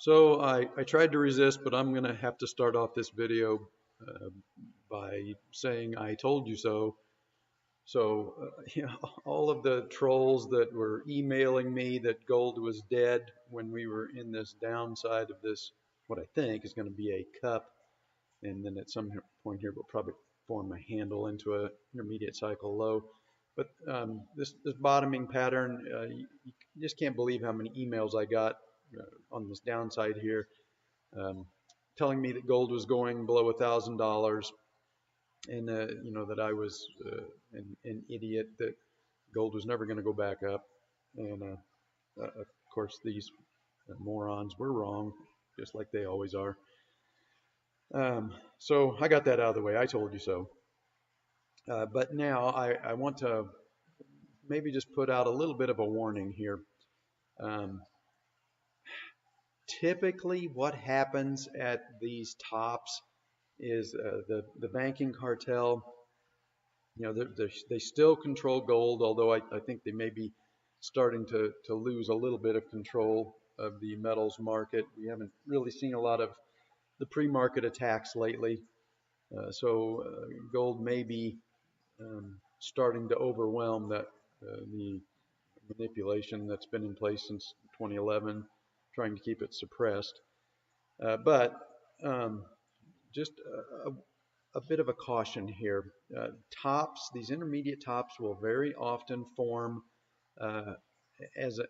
So I tried to resist, but I'm going to have to start off this video uh, by saying I told you so. So, all of the trolls that were emailing me that gold was dead when we were in this downside of this, what I think is going to be a cup, and then at some point here we'll probably form a handle into a intermediate cycle low. But this bottoming pattern, you just can't believe how many emails I got on this downside here, um, telling me that gold was going below $1,000, and that I was an idiot, that gold was never going to go back up, and of course these morons were wrong, just like they always are. So I got that out of the way. I told you so. But now I want to maybe just put out a little bit of a warning here. Um, Typically, what happens at these tops is the banking cartel. They still control gold, although I think they may be starting to lose a little bit of control of the metals market. We haven't really seen a lot of the pre-market attacks lately, so gold may be starting to overwhelm the manipulation that's been in place since 2011, trying to keep it suppressed. But just a bit of a caution here. These intermediate tops will very often form uh,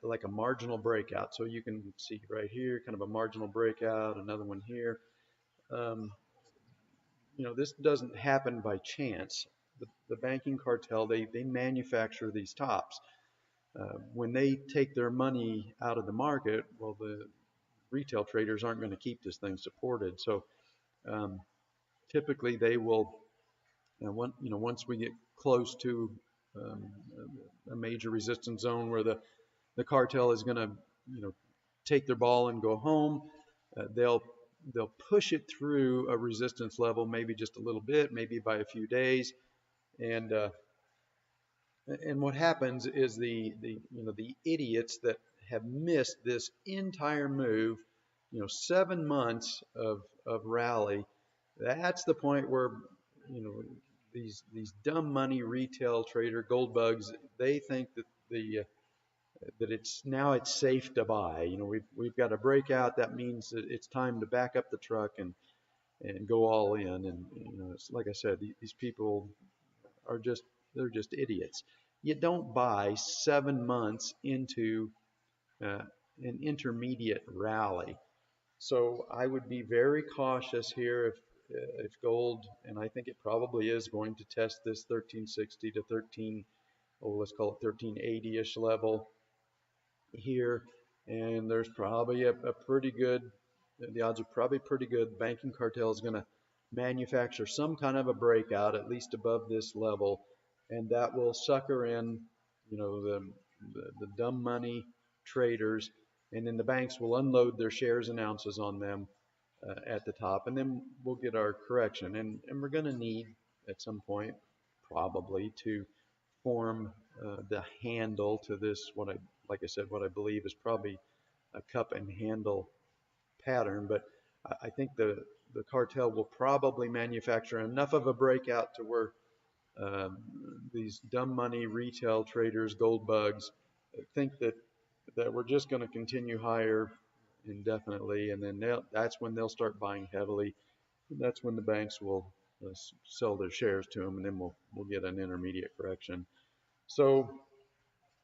like a marginal breakout. So you can see right here, kind of a marginal breakout, another one here. Um, this doesn't happen by chance. The banking cartel, they manufacture these tops. When they take their money out of the market, well, the retail traders aren't going to keep this thing supported. So um, typically they will, once we get close to um, a major resistance zone where the cartel is going to, take their ball and go home, they'll push it through a resistance level, maybe just a little bit, maybe by a few days, and what happens is the idiots that have missed this entire move, 7 months of rally, that's the point where you know these dumb money retail trader gold bugs, they think that the that it's safe to buy. We've got a breakout. That means that it's time to back up the truck and go all in. And it's like I said, these people are they're just idiots. You don't buy 7 months into uh, an intermediate rally. So I would be very cautious here if gold, and I think it probably is going to test this 1360 to 13, let's call it 1380-ish level here, and there's probably a pretty good, the odds are probably pretty good, banking cartel is going to manufacture some kind of a breakout at least above this level, and that will sucker in, the dumb money traders, and then the banks will unload their shares and ounces on them at the top, and then we'll get our correction, and we're going to need at some point probably to form the handle to this, like I said, what I believe is probably a cup and handle pattern. But I think the cartel will probably manufacture enough of a breakout to where um, these dumb money retail traders, gold bugs, think that we're just going to continue higher indefinitely, and then that's when they'll start buying heavily. That's when the banks will sell their shares to them, and then we'll get an intermediate correction. So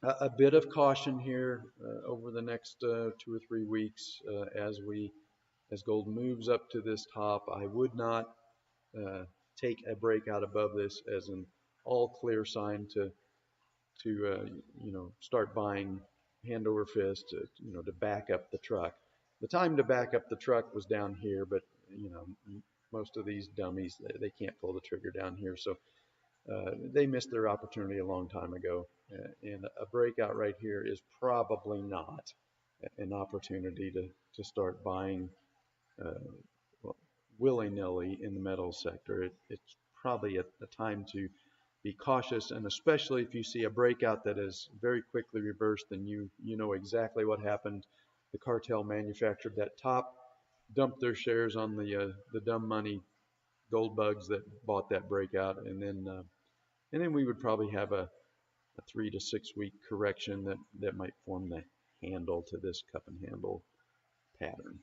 a bit of caution here over the next 2 or 3 weeks as gold moves up to this top. I would not uh, take a breakout above this as an all clear sign to start buying hand over fist to back up the truck. The time to back up the truck was down here, but most of these dummies, they can't pull the trigger down here, so they missed their opportunity a long time ago. And a breakout right here is probably not an opportunity to start buying uh, well, willy-nilly in the metals sector. It's probably a time to be cautious, and especially if you see a breakout that is very quickly reversed, then you know exactly what happened the cartel manufactured that top, dumped their shares on the dumb money gold bugs that bought that breakout, and then we would probably have a 3 to 6 week correction that might form the handle to this cup and handle pattern.